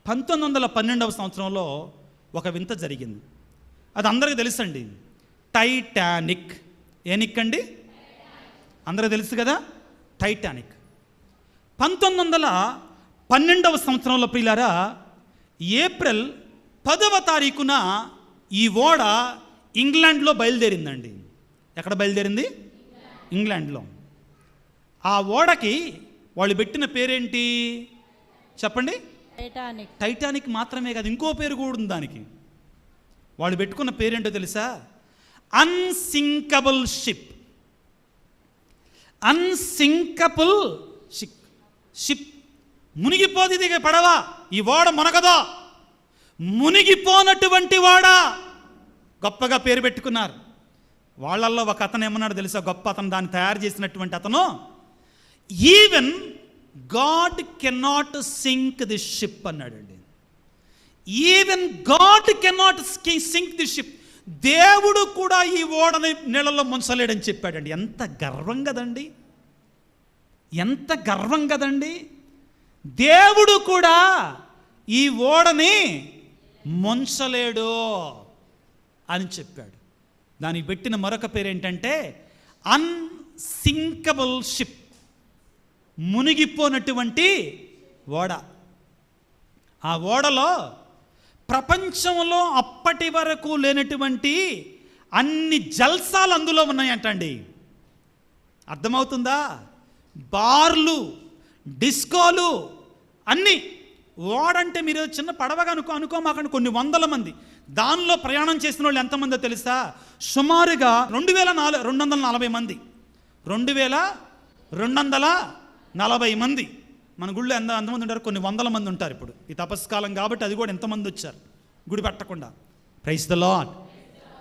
1912వ సంవత్సరంలో ఒక వింత జరిగింది. అది అందరికీ తెలుసండి. టైటానిక్. ఏ నిక్ అండి? అందరికీ తెలుసు కదా, టైటానిక్. 1912వ సంవత్సరంలో ప్రియులారా, ఏప్రిల్ 10వ తారీఖున ఈ ఓడ ఇంగ్లాండ్లో బయలుదేరిందండి. ఎక్కడ బయలుదేరింది? ఇంగ్లాండ్లో. ఆ ఓడకి వాళ్ళు పెట్టిన పేరేంటి చెప్పండి? టైటానిక్. టైటానిక్ మాత్రమే కాదు, ఇంకో పేరు కూడా ఉంది దానికి. వాళ్ళు పెట్టుకున్న పేరేంటో తెలుసా? Unsinkable ship. Unsinkable ship. మునిగిపోది దిగే పడవ. ఈ ఓడ మునగదా, మునిగిపోనటువంటి ఓడ. గొప్పగా పేరు పెట్టుకున్నారు. వాళ్ళల్లో ఒక అతను ఏమన్నాడు తెలుసా? గొప్ప అతను, దాన్ని తయారు చేసినటువంటి అతను, even God cannot sink the ship అన్నాడండి. Even God cannot sink the ship. దేవుడు కూడా ఈ ఓడని నీళ్ళలో ముంచలేడని చెప్పాడండి. ఎంత గర్వం కదండి, ఎంత గర్వం కదండి. దేవుడు కూడా ఈ ఓడని ముంచలేడు అని చెప్పాడు. దానికి పెట్టిన మరొక పేరు ఏంటంటే అన్సింకబుల్ షిప్. మునిగిపోనటువంటి ఓడ. ఆ ఓడలో ప్రపంచంలో అప్పటి వరకు లేనటువంటి అన్ని జల్సాలు అందులో ఉన్నాయంటండి. అర్థమవుతుందా? బార్లు, డిస్కోలు అన్నీ. ఓడంటే మీరు చిన్న పడవగా అనుకోమాకండి, కొన్ని వందల మంది. దానిలో ప్రయాణం చేసిన వాళ్ళు ఎంతమందో తెలుసా? సుమారుగా 2240 మంది. 2240 మంది. మన గుళ్ళో ఎంతమంది ఉంటారు? కొన్ని వందల మంది ఉంటారు. ఇప్పుడు ఈ తపస్కాలం కాబట్టి అది కూడా ఎంతమంది వచ్చారు గుడి పెట్టకుండా. Praise the lord,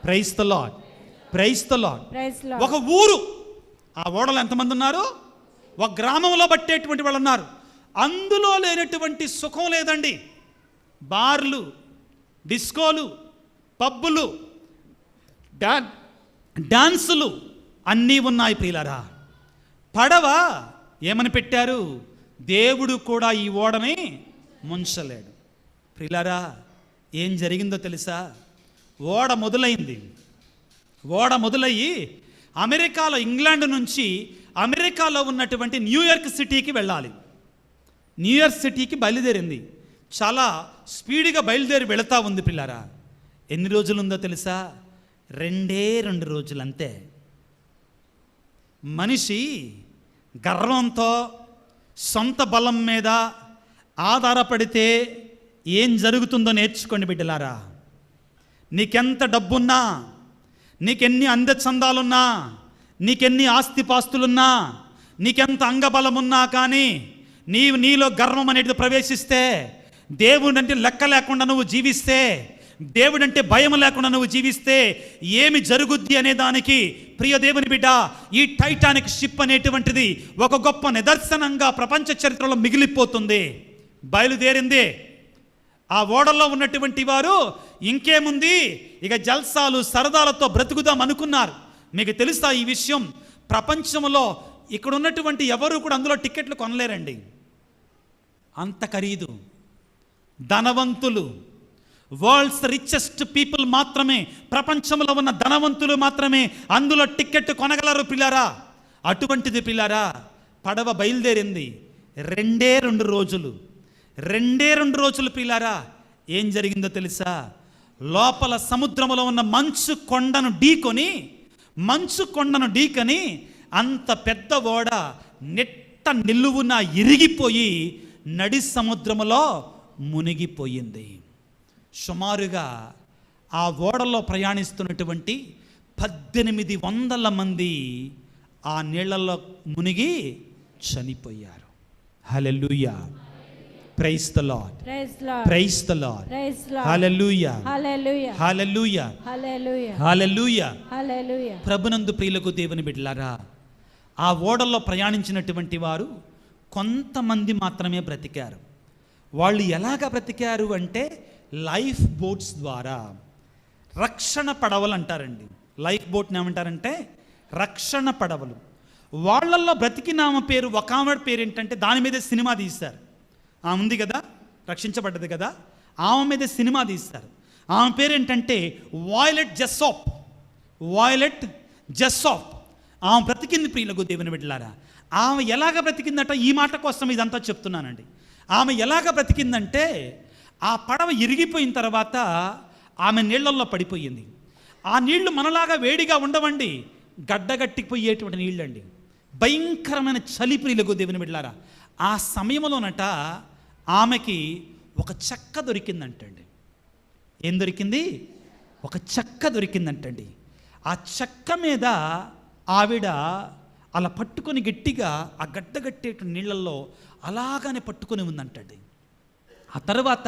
praise the lord, praise the lord. ఒక ఊరు, ఆ ఓడలో ఎంతమంది ఉన్నారు? ఒక గ్రామంలో పట్టేటువంటి వాళ్ళు ఉన్నారు. అందులో లేనటువంటి సుఖం లేదండి. బార్లు, డిస్కోలు, పబ్బులు, డాన్సులు అన్నీ ఉన్నాయి ప్రియులారా. పడవ ఏమని పెట్టారు? దేవుడు కూడా ఈ ఓడని ముంచలేడు. ప్రియులారా, ఏం జరిగిందో తెలుసా? ఓడ మొదలైంది. ఓడ మొదలయ్యి అమెరికాలో, ఇంగ్లాండ్ నుంచి అమెరికాలో ఉన్నటువంటి న్యూయార్క్ సిటీకి వెళ్ళాలి. న్యూయార్క్ సిటీకి బయలుదేరింది. చాలా స్పీడ్గా బయలుదేరి వెళుతూ ఉంది పిల్లారా. ఎన్ని రోజులు ఉందో తెలుసా? 2 రోజులు అంతే. మనిషి గర్వంతో సొంత బలం మీద ఆధారపడితే ఏం జరుగుతుందో నేర్చుకోండి బిడ్డలారా. నీకెంత డబ్బున్నా, నీకెన్ని అందచందాలున్నా, నీకెన్ని ఆస్తిపాస్తులున్నా, నీకెంత అంగబలమున్నా కానీ నీలో గర్వం అనేది ప్రవేశిస్తే, దేవుడంటే లెక్క లేకుండా నువ్వు జీవిస్తే, దేవుడంటే భయం లేకుండా నువ్వు జీవిస్తే ఏమి జరుగుద్ది అనే దానికి ప్రియ దేవుని బిడ్డ, ఈ టైటానిక్ షిప్ అనేటువంటిది ఒక గొప్ప నిదర్శనంగా ప్రపంచ చరిత్రలో మిగిలిపోతుంది. బయలుదేరింది. ఆ ఓడల్లో ఉన్నటువంటి వారు ఇంకేముంది, ఇక జల్సాలు సరదాలతో బ్రతుకుదాం అనుకున్నారు. మీకు తెలుసా ఈ విషయం? ప్రపంచంలో ఇక్కడ ఉన్నటువంటి ఎవరు కూడా అందులో టికెట్లు కొనలేరండి. అంత ఖరీదు. ధనవంతులు, వరల్డ్స్ రిచెస్ట్ పీపుల్ మాత్రమే, ప్రపంచంలో ఉన్న ధనవంతులు మాత్రమే అందులో టికెట్ కొనగలరు పిల్లారా. అటువంటిది పిల్లారా, పడవ బయలుదేరింది. 2 రోజులు. 2 రోజులు పిల్లారా. ఏం జరిగిందో తెలుసా? లోపల సముద్రంలో ఉన్న మంచు కొండను ఢీకొని అంత పెద్ద ఓడ నెట్ట నిలువున ఇరిగిపోయి నడి సముద్రములో మునిగిపోయింది. సుమారుగా ఆ ఓడలో ప్రయాణిస్తున్నటువంటి 1800 మంది ఆ నీళ్లలో మునిగి చనిపోయారు. Hallelujah, praise the lord, praise the Lord, hallelujah, hallelujah, hallelujah, hallelujah, hallelujah. ప్రభునందు ప్రియులకు దేవుని బిడ్డలారా, ఆ ఓడల్లో ప్రయాణించినటువంటి వారు కొంతమంది మాత్రమే బ్రతికారు. వాళ్ళు ఎలాగ బ్రతికారు అంటే లైఫ్ బోట్స్ ద్వారా. రక్షణ పడవలు అంటారండి. లైఫ్ బోట్ని ఏమంటారంటే రక్షణ పడవలు. వాళ్ళల్లో బ్రతికినామ పేరు, ఒక ఆమె పేరు ఏంటంటే దాని మీదే సినిమా తీశారు. ఉంది కదా, రక్షించబడ్డది కదా, ఆమె మీద సినిమా తీస్తారు. ఆమె పేరేంటంటే వాయిలెట్ జెస్సాప్. వాయిలెట్ జెస్సాప్ ఆమె బ్రతికింది ప్రియులకు దేవుని బిడ్డలారా. ఆమె ఎలాగ బ్రతికిందట, ఈ మాట కోసం ఇదంతా చెప్తున్నానండి. ఆమె ఎలాగ బ్రతికిందంటే, ఆ పడవ ఇరిగిపోయిన తర్వాత ఆమె నీళ్లల్లో పడిపోయింది. ఆ నీళ్లు మనలాగా వేడిగా ఉండవండి, గడ్డగట్టిపోయేటువంటి నీళ్ళండి. భయంకరమైన చలి ప్రియులకు దేవుని బిడ్డలారా. ఆ సమయంలోనట ఆమెకి ఒక చెక్క దొరికిందంటండి. ఏం దొరికింది? ఒక చెక్క దొరికిందంటండి. ఆ చెక్క మీద ఆవిడ అలా పట్టుకొని గట్టిగా ఆ గడ్డగట్టేటు నీళ్ళల్లో అలాగానే పట్టుకొని ఉందంటండి. ఆ తర్వాత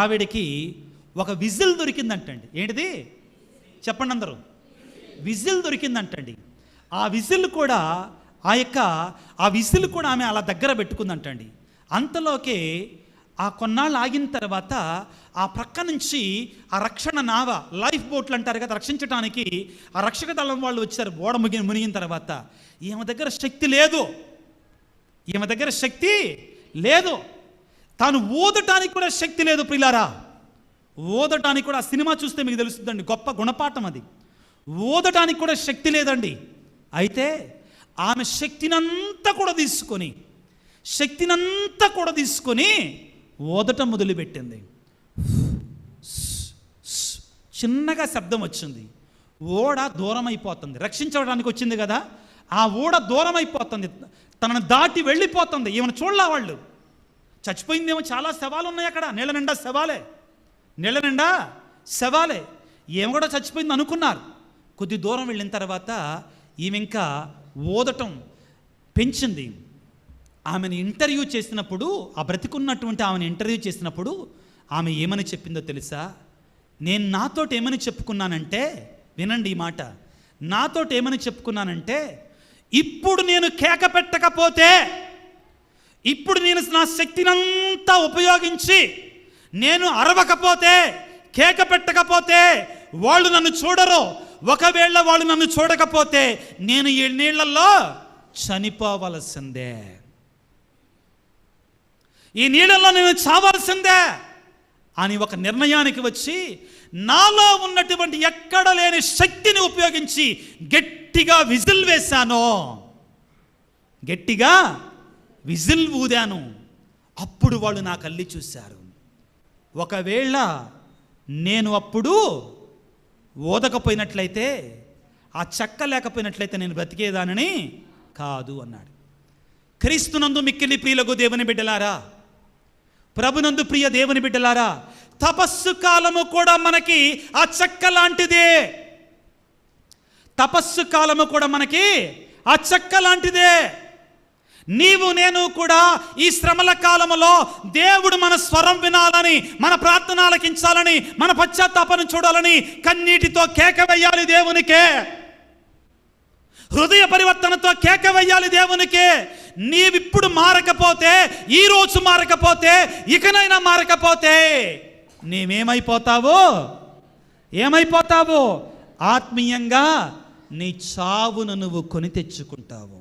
ఆవిడకి ఒక విజిల్ దొరికిందంటండి. ఏంటిది చెప్పండి అందరూ? విజిల్ దొరికిందంటండి. ఆ విజిల్ కూడా ఆమె అలా దగ్గర పెట్టుకుందంటండి. అంతలోకే ఆ కొన్నాళ్ళు ఆగిన తర్వాత ఆ ప్రక్క నుంచి ఆ రక్షణ నావ, లైఫ్ బోట్లు అంటారు కదా, రక్షించడానికి ఆ రక్షక దళం వాళ్ళు వచ్చారు. ఓడ మునిగిన తర్వాత ఈమె దగ్గర శక్తి లేదు, తాను ఊదటానికి కూడా శక్తి లేదు ప్రియులారా. ఊదటానికి కూడా, ఆ సినిమా చూస్తే మీకు తెలుస్తుందండి, గొప్ప గుణపాఠం అది. ఊదటానికి కూడా శక్తి లేదండి. అయితే ఆమె శక్తినంతా కూడా తీసుకొని ఊదటం మొదలుపెట్టింది. చిన్నగా శబ్దం వచ్చింది. ఓడ దూరం అయిపోతుంది. రక్షించడానికి వచ్చింది కదా, ఆ ఓడ దూరం అయిపోతుంది, తనను దాటి వెళ్ళిపోతుంది. ఏమైనా చూడలా వాళ్ళు, చచ్చిపోయిందేమో, చాలా శవాలు ఉన్నాయి అక్కడ, నీళ్ళ నిండా శవాలే. ఏమి కూడా చచ్చిపోయింది అనుకున్నారు. కొద్ది దూరం వెళ్ళిన తర్వాత ఈమె ఇంకా ఊదటం పెంచింది. ఆమెను ఇంటర్వ్యూ చేసినప్పుడు, ఆ బ్రతికున్నటువంటి ఆమెను ఇంటర్వ్యూ చేసినప్పుడు ఆమె ఏమని చెప్పిందో తెలుసా? నేను నాతోటి ఏమని చెప్పుకున్నానంటే, వినండి ఈ మాట, నాతోటి ఏమని చెప్పుకున్నానంటే, ఇప్పుడు నేను కేక పెట్టకపోతే, ఇప్పుడు నేను నా శక్తినంతా ఉపయోగించి నేను అరవకపోతే, కేక పెట్టకపోతే వాళ్ళు నన్ను చూడరు. ఒకవేళ వాళ్ళు నన్ను చూడకపోతే నేను ఈ నీళ్లలో చనిపోవలసిందే, ఈ నీళ్ళల్లో నేను చావాల్సిందే అని ఒక నిర్ణయానికి వచ్చి, నాలో ఉన్నటువంటి ఎక్కడ లేని శక్తిని ఉపయోగించి గట్టిగా విజిల్ వేశాను, గట్టిగా విజిల్ ఊదాను. అప్పుడు వాళ్ళు నా కళ్ళి చూశారు. ఒకవేళ నేను అప్పుడు ఓదకపోయినట్లయితే, ఆ చెక్క లేకపోయినట్లయితే నేను బ్రతికేదానని కాదు అన్నాడు. క్రీస్తునందు మిక్కిలి ప్రియులకు దేవుని బిడ్డలారా, ప్రభునందు ప్రియ దేవుని బిడ్డలారా, తపస్సు కాలము కూడా మనకి ఆ చెక్క లాంటిదే. తపస్సు కాలము కూడా మనకి ఆ చెక్క లాంటిదే. నీవు నేను కూడా ఈ శ్రమల కాలములో దేవుడు మన స్వరం వినాలని, మన ప్రార్థన ఆలకించాలని, మన పశ్చాత్తాపను చూడాలని కన్నీటితో కేక వేయాలి దేవునికే, హృదయ పరివర్తనతో కేక వేయాలి దేవునికే. నీవిప్పుడు మారకపోతే, ఈరోజు మారకపోతే, ఇకనైనా మారకపోతే ఏమైపోతావో ఆత్మీయంగా నీ చావును నువ్వు కొని తెచ్చుకుంటావు.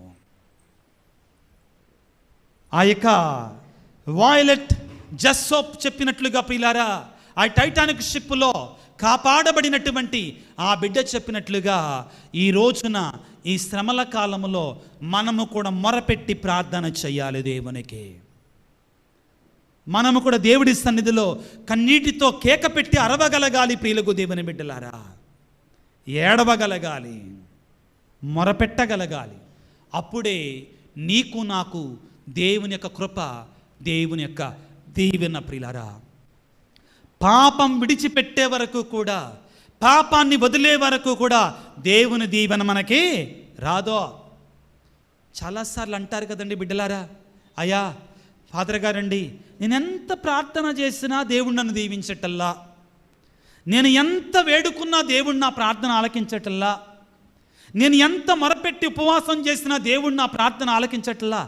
ఆ యొక్క వాయిలెట్ జెస్సాప్ చెప్పినట్లుగా ప్రియులారా, ఆ టైటానిక్ షిప్లో కాపాడబడినటువంటి ఆ బిడ్డ చెప్పినట్లుగా ఈ రోజున ఈ శ్రమల కాలంలో మనము కూడా మొరపెట్టి ప్రార్థన చేయాలి దేవునికి. మనము కూడా దేవుడి సన్నిధిలో కన్నీటితో కేక పెట్టి అరవగలగాలి ప్రియులకు దేవుని బిడ్డలారా, ఏడవగలగాలి, మొరపెట్టగలగాలి. అప్పుడే నీకు నాకు దేవుని యొక్క కృప, దేవుని యొక్క దీవెన ప్రియులారా. పాపం విడిచిపెట్టే వరకు కూడా, పాపాన్ని వదిలే వరకు కూడా దేవుని దీవెన మనకి రాదో. చాలాసార్లు అంటారు కదండి బిడ్డలారా, అయ్యా ఫాదర్ గారండి, నేను ఎంత ప్రార్థన చేసినా దేవుడు నన్ను దీవించటల్లా, నేను ఎంత వేడుకున్నా దేవుడు నా ప్రార్థన ఆలకించటల్లా, నేను ఎంత మొరపెట్టి ఉపవాసం చేసినా దేవుడు నా ప్రార్థన ఆలకించట్లా.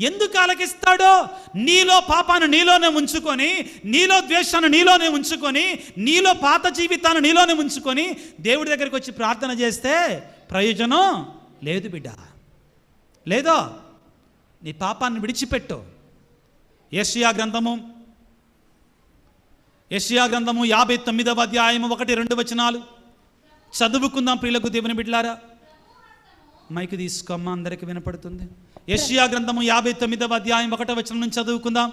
ఎందుకు ఆలకిస్తాడో? నీలో పాపాన్ని నీలోనే ఉంచుకొని, నీలో ద్వేషాన్ని నీలోనే ఉంచుకొని, నీలో పాత జీవితాన్ని నీలోనే ఉంచుకొని దేవుడి దగ్గరికి వచ్చి ప్రార్థన చేస్తే ప్రయోజనం లేదు బిడ్డ, లేదో. నీ పాపాన్ని విడిచిపెట్టు. యెషయా గ్రంథము యెషయా గ్రంథము 59వ అధ్యాయము 1-2 వచనాలు చదువుకుందాం ప్రియులకు దేవుని బిడ్డలారా. మైకు తీసుకోమ్మా, అందరికి వినపడుతుంది. యెషయా గ్రంథము 59వ అధ్యాయం 1వ వచనం నుంచి చదువుకుందాం.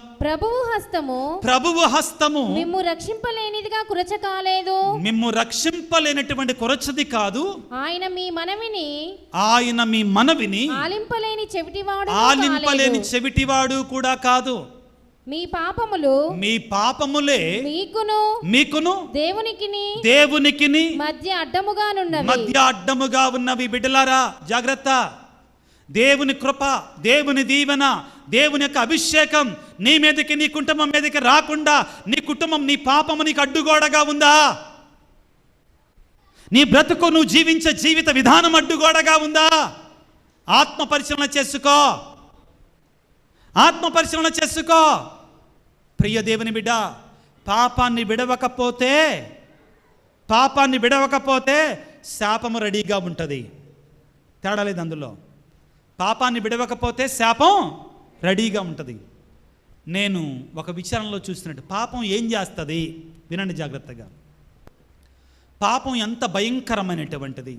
ప్రభువు హస్తము మిమ్ము రక్షింపలేనిదిగా కురచకాలేదు, మిమ్ము రక్షింపలేనటువంటి కురచది కాదు, ఆయన మీ మనవిని ఆలింపలేని చెవిటివాడు కూడా కాదు. మీ పాపములే మీకును దేవునికిని మధ్య అడ్డముగా ఉన్నవి. బిడ్డలారా జాగ్రత్త. దేవుని కృప, దేవుని దీవెన, దేవుని యొక్క అభిషేకం నీ మీదకి, నీ కుటుంబం మీదకి రాకుండా నీ కుటుంబం, నీ పాపము నీకు అడ్డుగోడగా ఉందా? నీ బ్రతుకు, నువ్వు జీవించే జీవిత విధానం అడ్డుగోడగా ఉందా? ఆత్మ పరిశీలన చేసుకో. ప్రియ దేవుని బిడ్డ, పాపాన్ని విడవకపోతే శాపము రెడీగా ఉంటుంది. తేడా లేదు అందులో. పాపాన్ని విడవకపోతే శాపం రెడీగా ఉంటుంది. నేను ఒక విచారణలో చూసినట్టు పాపం ఏం చేస్తుంది వినండి జాగ్రత్తగా. పాపం ఎంత భయంకరమైనటువంటిది.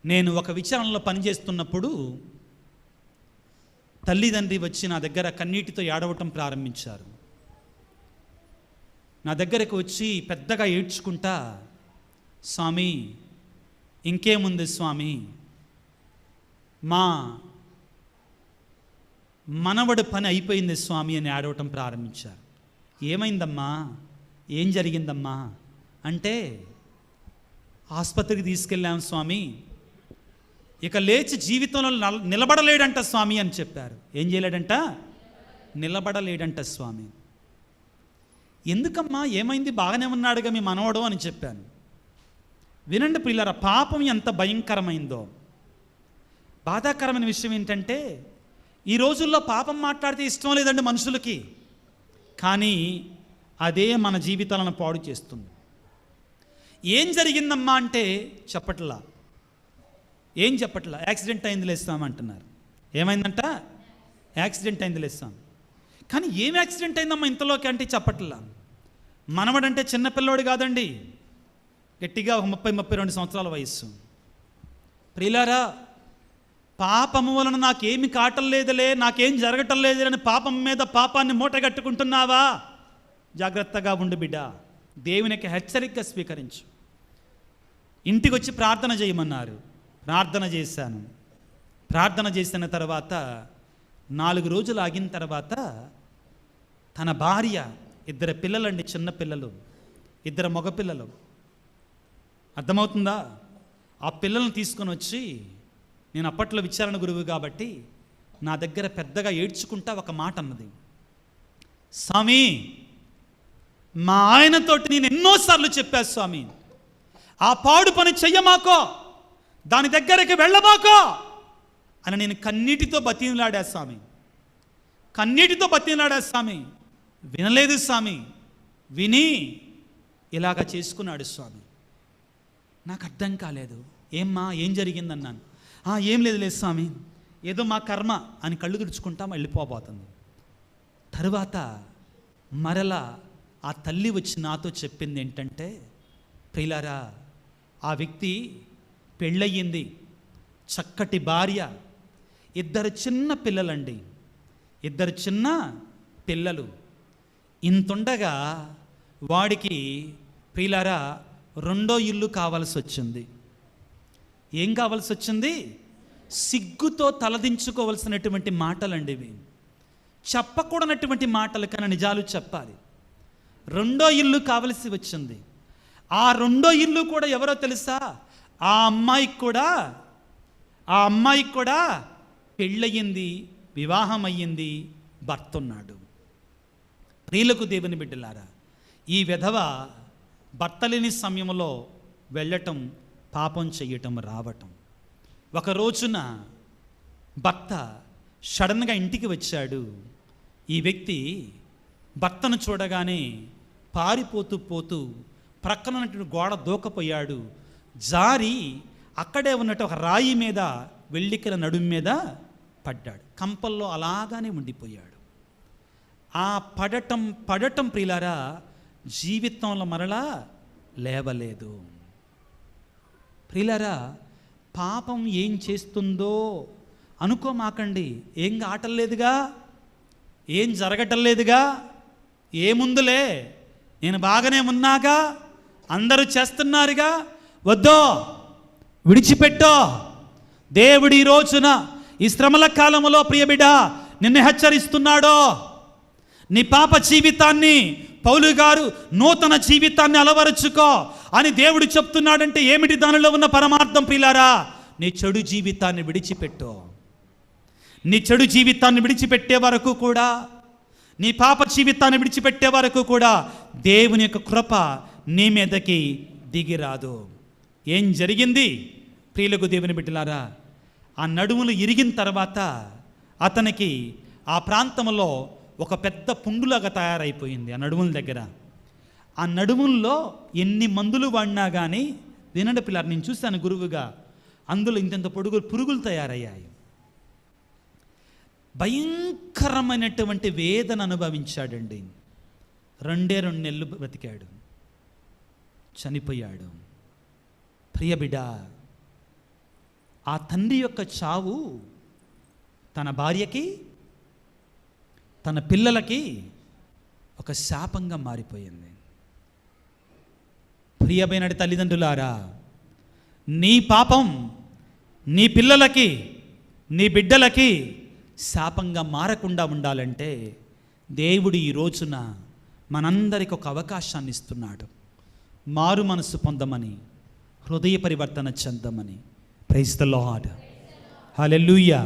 నేను ఒక విచారణలో పనిచేస్తున్నప్పుడు తల్లిదండ్రి వచ్చి నా దగ్గర కన్నీటితో ఏడవటం ప్రారంభించారు. నా దగ్గరకు వచ్చి పెద్దగా ఏడ్చుకుంటా, స్వామి ఇంకేముంది స్వామి, మా మనవడి పని అయిపోయింది స్వామి అని ఏడవటం ప్రారంభించారు. ఏమైందమ్మా, ఏం జరిగిందమ్మా అంటే, ఆసుపత్రికి తీసుకెళ్ళాం స్వామి, ఇక లేచి జీవితంలో నిలబడలేడంట స్వామి అని చెప్పారు. ఏం చేయలేడంట? నిలబడలేడంట స్వామి. ఎందుకమ్మా, ఏమైంది? బాగానే ఉన్నాడుగా మీ మనవడు అని చెప్పాను. వినండి ప్రియులారా, పాపం ఎంత భయంకరమైందో. బాధాకరమైన విషయం ఏంటంటే, ఈ రోజుల్లో పాపం మాట్లాడితే ఇష్టం లేదండి మనుషులకి, కానీ అదే మన జీవితాలను పాడు చేస్తుంది. ఏం జరిగిందమ్మా అంటే ఏం చెప్పట్లా. యాక్సిడెంట్ అయింది లేస్తామంటున్నారు. ఏమైందంట? యాక్సిడెంట్ అయింది లేస్తాం. కానీ ఏం యాక్సిడెంట్ అయిందమ్మా ఇంతలోకి అంటే చెప్పట్లా. మనవడంటే చిన్నపిల్లోడు కాదండి, గట్టిగా ఒక 30-32 సంవత్సరాల వయస్సు. ప్రియులారా, పాపము వలన నాకేమి కాటం లేదులే, నాకేం జరగటం లేదులే అని పాపం మీద పాపాన్ని మూటగట్టుకుంటున్నావా? జాగ్రత్తగా ఉండు బిడ్డ. దేవునికి హెచ్చరికగా స్వీకరించు. ఇంటికి వచ్చి ప్రార్థన చేయమన్నారు. ప్రార్థన చేశాను. ప్రార్థన చేసిన తర్వాత 4 రోజులు ఆగిన తర్వాత తన భార్య, 2 పిల్లలండి, చిన్న పిల్లలు, 2 మగపిల్లలు, అర్థమవుతుందా? ఆ పిల్లల్ని తీసుకొని వచ్చి, నేను అప్పట్లో విచారణ గురువు కాబట్టి నా దగ్గర పెద్దగా ఏడ్చుకుంటా ఒక మాట అన్నది. స్వామి, మా ఆయనతోటి నేను ఎన్నోసార్లు చెప్పా స్వామి, ఆ పాడు పని చెయ్యమాకో, దాని దగ్గరికి వెళ్ళమాకో అని నేను కన్నీటితో బతిలాడా స్వామి. వినలేదు స్వామి. విని ఇలాగ చేసుకున్నాడు స్వామి. నాకు అర్థం కాలేదు. ఏమ్మా, ఏం జరిగిందన్నాను. ఏం లేదు స్వామి, ఏదో మా కర్మ అని కళ్ళు తుడుచుకుంటా వెళ్ళిపోబోతుంది. తరువాత మరలా ఆ తల్లి వచ్చి నాతో చెప్పింది ఏంటంటే, ప్రియులారా, ఆ వ్యక్తి పెళ్ళయ్యింది, చక్కటి భార్య, 2 చిన్న పిల్లలండి, 2 చిన్న పిల్లలు. ఇంతుండగా వాడికి ప్రియులారా 2వ ఇల్లు కావాల్సి వచ్చింది. ఏం కావాల్సి వచ్చింది? సిగ్గుతో తలదించుకోవలసినటువంటి మాటలండి ఇవి. చెప్పకూడనటువంటి మాటలు, కానీ నిజాలు చెప్పాలి. 2వ ఇల్లు కావలసి వచ్చింది. ఆ 2వ ఇల్లు కూడా ఎవరో తెలుసా? ఆ అమ్మాయికి కూడా పెళ్ళయింది, వివాహం అయ్యింది, భర్త ఉన్నాడు. ప్రియులకు దేవుని బిడ్డలారా, ఈ విధవ భర్త లేని సమయంలో వెళ్ళటం, పాపం చెయ్యటం, రావటం. ఒక రోజున భర్త సడన్గా ఇంటికి వచ్చాడు. ఈ వ్యక్తి భర్తను చూడగానే పారిపోతూ ప్రక్కన ఉన్నటువంటి గోడ దూకపోయాడు. జారి అక్కడే ఉన్నట్టు ఒక రాయి మీద, వెల్లికల నడుము మీద పడ్డాడు. కంపల్లో అలాగానే ఉండిపోయాడు. ఆ పడటం ప్రియులారా జీవితంలో మరలా లేవలేదు. ప్రియులారా, పాపం ఏం చేస్తుందో అనుకోమాకండి. ఏం ఆటలేదుగా, ఏం జరగటం లేదుగా, ఏముందులే, నేను బాగానే ఉన్నాగా, అందరూ చేస్తున్నారుగా, వద్దో, విడిచిపెట్టో. దేవుడు ఈ రోజున ఈ శ్రమల కాలంలో ప్రియబిడ్డ నిన్ను హెచ్చరిస్తున్నాడో. నీ పాప జీవితాన్ని, పౌలు గారు నూతన జీవితాన్ని అలవరుచుకో అని దేవుడు చెప్తున్నాడంటే ఏమిటి దానిలో ఉన్న పరమార్థం ప్రియులారా? నీ చెడు జీవితాన్ని విడిచిపెట్టు. నీ చెడు జీవితాన్ని విడిచిపెట్టే వరకు కూడా, నీ పాప జీవితాన్ని విడిచిపెట్టే వరకు కూడా దేవుని యొక్క కృప నీ మీదకి దిగిరాదు. ఏం జరిగింది ప్రియులకు దేవుని బిడ్డలారా? ఆ నడుములు ఇరిగిన తర్వాత అతనికి ఆ ప్రాంతంలో ఒక పెద్ద పుండులాగా తయారైపోయింది. ఆ నడుముల దగ్గర, ఆ నడుముల్లో ఎన్ని మందులు వాడినా కానీ, వినండి పిల్లలు, నేను చూశాను గురువుగా, అందులో ఇంత పురుగులు తయారయ్యాయి. భయంకరమైనటువంటి వేదన అనుభవించాడండి. 2 నెలలు బ్రతికాడు, చనిపోయాడు. ప్రియబిడ్డ, ఆ తండ్రి యొక్క చావు తన భార్యకి, తన పిల్లలకి ఒక శాపంగా మారిపోయింది. ప్రియమైన తల్లిదండ్రులారా, నీ పాపం నీ పిల్లలకి, నీ బిడ్డలకి శాపంగా మారకుండా ఉండాలంటే దేవుడు ఈ రోజున మనందరికి ఒక అవకాశాన్ని ఇస్తున్నాడు. మారు మనసు పొందమని, హృదయ పరివర్తన చెందమని. Praise the Lord. హల్లెలూయా.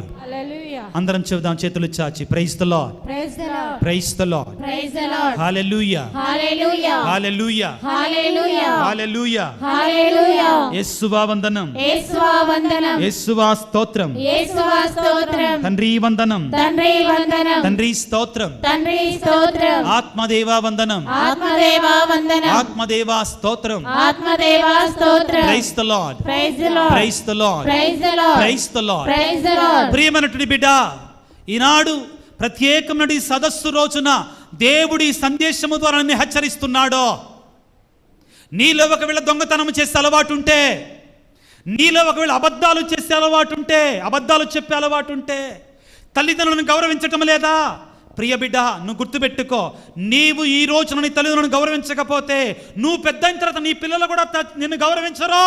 అందరం చెబుదాం చేతులు చాచి, praise the lord, praise the lord, praise the lord, praise the Lord. Hallelujah, hallelujah, hallelujah, hallelujah, hallelujah, hallelujah. యేసువా వందనం, యేసువా వందనం, యేసువా స్తోత్రం, యేసువా స్తోత్రం. తండ్రి వందనం, తండ్రి వందనం, తండ్రి స్తోత్రం, తండ్రి స్తోత్రం. ఆత్మదేవా వందనం, ఆత్మదేవా వందనం, ఆత్మదేవా స్తోత్రం, ఆత్మదేవా స్తోత్రం. Praise the lord, praise the lord, praise the lord, praise the lord, praise the lord, praise the lord. ప్రియమైనటువంటి బిడ్డ, ఈనాడు ప్రత్యేకమైన ఈ సదస్సు రోజున దేవుడి సందేశము ద్వారా నిన్ను హెచ్చరిస్తున్నాడో. నీలో ఒకవేళ దొంగతనం చేసే అలవాటు ఉంటే, నీలో ఒకవేళ అబద్ధాలు చేసే అలవాటు ఉంటే, అబద్ధాలు చెప్పే అలవాటు ఉంటే, తల్లిదండ్రులను గౌరవించటం లేదా? ప్రియ బిడ్డ, నువ్వు గుర్తుపెట్టుకో, నీవు ఈ రోజున నీ తల్లిదండ్రులను గౌరవించకపోతే నువ్వు పెద్ద అయిన తర్వాత నీ పిల్లలు కూడా నిన్ను గౌరవించరు.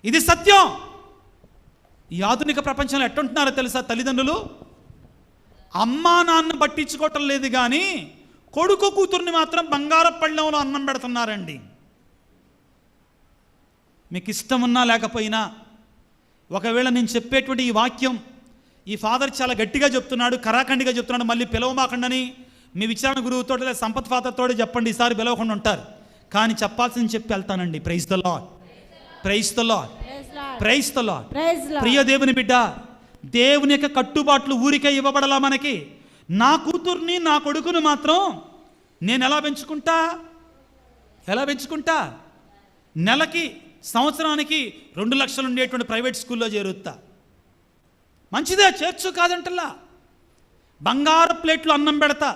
ఇది సత్యం. ఈ ఆధునిక ప్రపంచంలో ఎట్టుంటున్నారో తెలుసా? తల్లిదండ్రులు అమ్మా నాన్న పట్టించుకోవటం లేదు, కానీ కొడుకు కూతుర్ని మాత్రం బంగారు పళ్ళెంలో అన్నం పెడుతున్నారండి. మీకు ఇష్టం ఉన్నా లేకపోయినా, ఒకవేళ నేను చెప్పేటువంటి ఈ వాక్యం ఈ ఫాదర్ చాలా గట్టిగా చెప్తున్నాడు, కరాఖండిగా చెప్తున్నాడు, మళ్ళీ పిలవమాకండని మీ విచారణ గురువుతో లేదా సంపత్ ఫాదర్తో చెప్పండి, ఈసారి పిలవకుండా ఉంటారు. కానీ చెప్పాల్సింది చెప్పి వెళ్తానండి. Praise the lord, praise the lord, praise the Lord. ప్రియ దేవుని బిడ్డ, దేవుని యొక్క కట్టుబాట్లు ఊరికే ఇవ్వబడలా మనకి. నా కూతుర్ని, నా కొడుకును మాత్రం నేను ఎలా పెంచుకుంటా? నెలకి, సంవత్సరానికి 2 లక్షలు ఉండేటువంటి ప్రైవేట్ స్కూల్లో చేరుతా. మంచిదే, చేర్చు కాదంటల్లా. బంగారు ప్లేట్లు అన్నం పెడతా,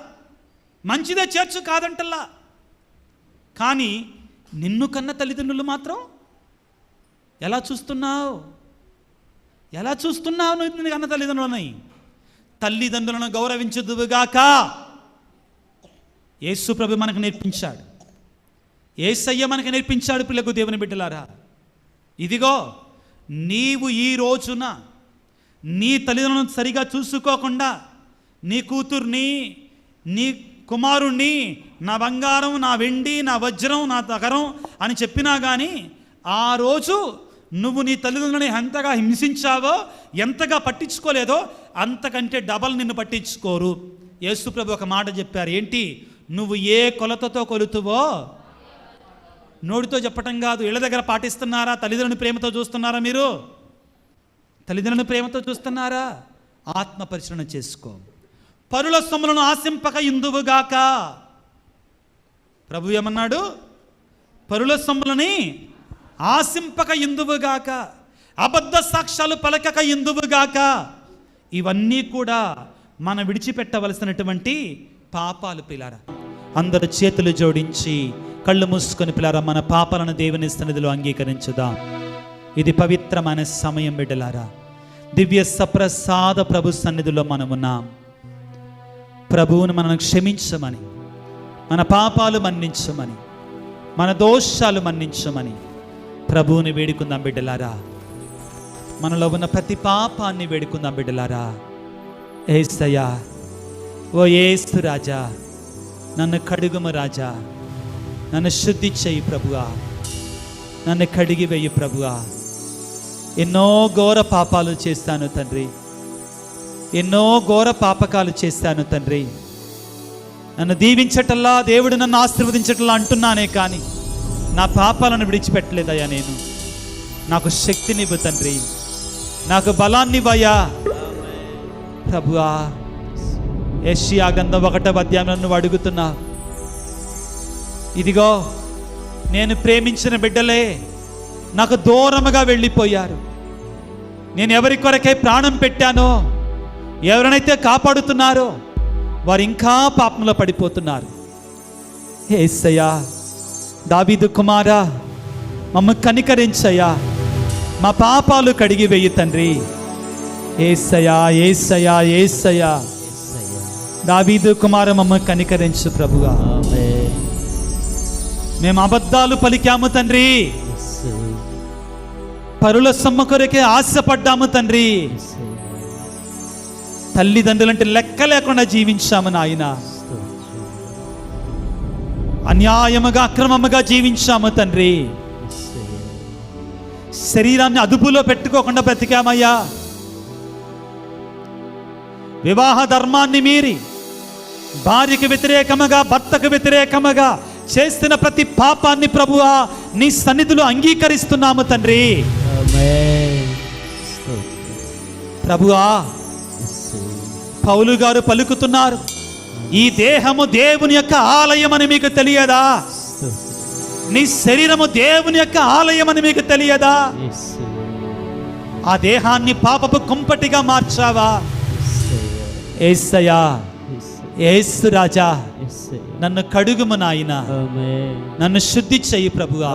మంచిదే, చేర్చు కాదంటల్లా. కానీ నిన్ను కన్న తల్లిదండ్రులు మాత్రం ఎలా చూస్తున్నావు? నువ్వు కన్న తల్లిదండ్రులని. తల్లిదండ్రులను గౌరవించుదువుగాక. యేసు ప్రభు మనకు నేర్పించాడు, యేసయ్య మనకు నేర్పించాడు. పిల్లకు దేవుని బిడ్డలారా, ఇదిగో నీవు ఈ రోజున నీ తల్లిదండ్రులను సరిగా చూసుకోకుండా నీ కూతుర్ని, నీ కుమారుణ్ణి నా బంగారం, నా వెండి, నా వజ్రం, నా తగరం అని చెప్పినా కానీ ఆ రోజు నువ్వు నీ తల్లిదండ్రులని ఎంతగా హింసించావో, ఎంతగా పట్టించుకోలేదో అంతకంటే డబల్ నిన్ను పట్టించుకోరు. యేసు ప్రభు ఒక మాట చెప్పారు. ఏంటి? నువ్వు ఏ కొలతతో కొలుతువో, నోటితో చెప్పటం కాదు, ఇళ్ళ దగ్గర పాటిస్తున్నారా? తల్లిదండ్రుని ప్రేమతో చూస్తున్నారా? మీరు తల్లిదండ్రుని ప్రేమతో చూస్తున్నారా? ఆత్మ పరిశీలన చేసుకో. పరుల సొమ్ములను ఆశింపక ఇందువుగాక. ప్రభు ఏమన్నాడు? పరుల సొమ్ములని ఆశింపక ఇందువుగాక, అబద్ధ సాక్ష్యాలు పలకక ఇందువుగాక. ఇవన్నీ కూడా మనం విడిచిపెట్టవలసినటువంటి పాపాలు పిల్లారా. అందరు చేతులు జోడించి కళ్ళు మూసుకొని పిల్లారా మన పాపాలను దేవుని సన్నిధిలో అంగీకరించుదాం. ఇది పవిత్రమైన సమయం బిడ్డలారా. దివ్య సప్రసాద ప్రభు సన్నిధిలో మనమున్నాం. ప్రభువును మనల్ని క్షమించమని, మన పాపాలు మన్నించమని, మన దోషాలు మన్నించమని ప్రభువుని వేడుకుందాం బిడ్డలారా. మనలో ఉన్న ప్రతి పాపాన్ని వేడుకుందాం బిడ్డలారా. యేసయ్యా, ఓ యేసు రాజా, నన్ను కడుగుము రాజా, నన్ను శుద్ధి చేయి ప్రభువా, నన్ను కడిగి వేయి ప్రభువా. ఎన్నో ఘోర పాపాలు చేస్తాను తండ్రి, ఎన్నో ఘోర పాపకాలు చేస్తాను తండ్రి. నన్ను దీవించటల్లా, దేవుడు నన్ను ఆశీర్వదించటల్లా అంటున్నానే కానీ నా పాపాలను విడిచిపెట్టలేదయ్యా. నేను నాకు శక్తినివ్వు తండ్రి, నాకు బలాన్నివ్వయ్యా ప్రభువా. యెషయా గ్రంథం 1వ అధ్యాయంలో నువ్వు అడుగుతున్నా, ఇదిగో నేను ప్రేమించిన బిడ్డలే నాకు దూరముగా వెళ్ళిపోయారు. నేను ఎవరి కొరకై ప్రాణం పెట్టానో, ఎవరినైతే కాపాడుతున్నారో వారు ఇంకా పాపంలో పడిపోతున్నారు. యేసయ్యా, దావీదు కుమారా, మమ్మల్ని కనికరించయ్యా, మా పాపాలు కడిగి వేయి తండ్రి. యేసయ్యా, యేసయ్యా, యేసయ్యా, దావీదు కుమార మమ్మల్ని కనికరించు ప్రభువా. మేము అబద్ధాలు పలికాము తండ్రి, పరుల సొమ్ము కొరకే ఆశపడ్డాము తండ్రి, తల్లిదండ్రులంటే లెక్క లేకుండా జీవించాము నాయన, అన్యాయముగా అక్రమముగా జీవించాము తండ్రి, శరీరాన్ని అదుపులో పెట్టుకోకుండా బ్రతికామయ్యా. వివాహ ధర్మాన్ని మీరి భార్యకు వ్యతిరేకముగా, భర్తకు వ్యతిరేకముగా చేస్తున్న ప్రతి పాపాన్ని ప్రభువా నీ సన్నిధిలో అంగీకరిస్తున్నాము తండ్రి. ప్రభువా, పౌలు గారు పలుకుతున్నారు, ఈ దేహము దేవుని యొక్క ఆలయం అని మీకు తెలియదా? నీ శరీరము దేవుని యొక్క ఆలయం అని మీకు తెలియదా? ఆ దేహాన్ని పాపపు కుంపటిగా మార్చావా? యేసయ్యా, యేసు రాజా, నన్ను కడుగుము నాయన, నన్ను శుద్ధి చెయ్యి ప్రభువా.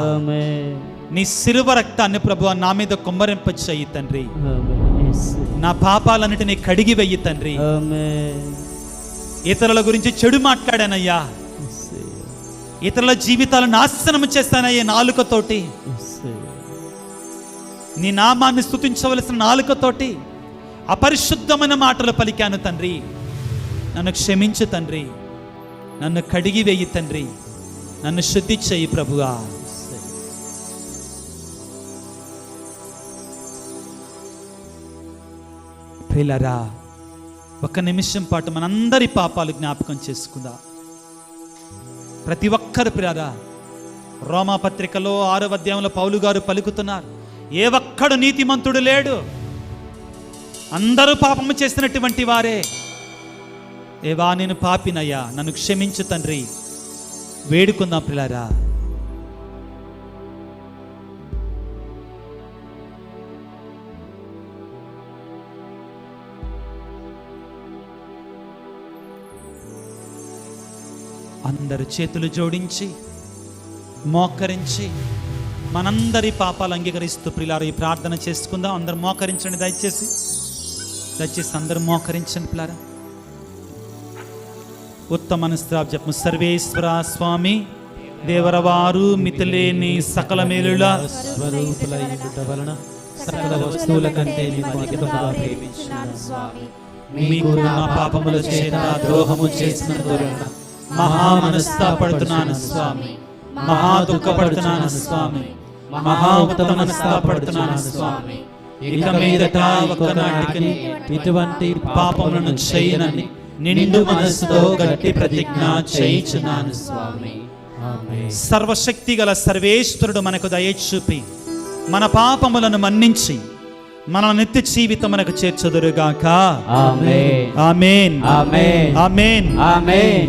నీ శిలువ రక్తాన్ని ప్రభువా నా మీద కుమ్మరింప చెయ్యి తండ్రి. నా పాపాలన్నిటినీ కడిగి వెయ్యి తండ్రి. ఇతరుల గురించి చెడు మాట్లాడానయ్యా, ఇతరుల జీవితాలను నాశనం చేస్తానయ్యా నాలుకతోటి. నీ నామాన్ని స్తుతించవలసిన నాలుకతోటి అపరిశుద్ధమైన మాటలు పలికాను తండ్రి. నన్ను క్షమించు తండ్రి, నన్ను కడిగి వేయి తండ్రి, నన్ను శుద్ధి చెయ్యి ప్రభువా. ప్రియులారా, ఒక్క నిమిషం పాటు మనందరి పాపాలు జ్ఞాపకం చేసుకుందాం. ప్రతి ఒక్కరు ప్రియులారా, రోమాపత్రికలో 6వ అధ్యాయంలో పౌలు గారు పలుకుతున్నారు, ఏ ఒక్కడు నీతిమంతుడు లేడు, అందరూ పాపము చేసినటువంటి వారే. దేవా, నేను పాపినయ్యా, నన్ను క్షమించు తండ్రి. వేడుకుందాం ప్రియులారా. అందరు చేతులు జోడించి మోకరించి మనందరి పాపాలు అంగీకరిస్తూ ప్రియులారా ఈ ప్రార్థన చేసుకుందాం. అందరు మోకరించండి దయచేసి, దయచేసి అందరూ మోకరించండి ప్రియులారా. ఉత్తమ స్తోత్రము. సర్వేశ్వర స్వామి దేవరవారు మితిలేని సకల మేలుల స్వరూపులైన వలన సకల వస్తువుల కంటే మిమ్మల్ని అధికముగా ప్రేమించున్నాను స్వామి. మీకు నా పాపముల చేత ద్రోహము చేసినందువలన మహా మనస్తాపడుతున్నాను స్వామి, మహా దుఃఖపడుతున్నాను స్వామి, మహా ఉత్తమ మనస్తాపడుతున్నాను స్వామి. ఇక మీదట ఒక్కనాటికి ఇటువంటి పాపములను చేయనని నిండు మనసుతో గట్టి ప్రతిజ్ఞ చేయించున్నాను స్వామి. సర్వశక్తి గల సర్వేశ్వరుడు మనకు దయచూపి మన పాపములను మన్నించి మన నిత్య జీవితమునకు చేర్చుదురుగాక. ఆమేన్. ఆమేన్. ఆమేన్. ఆమేన్. ఆమేన్.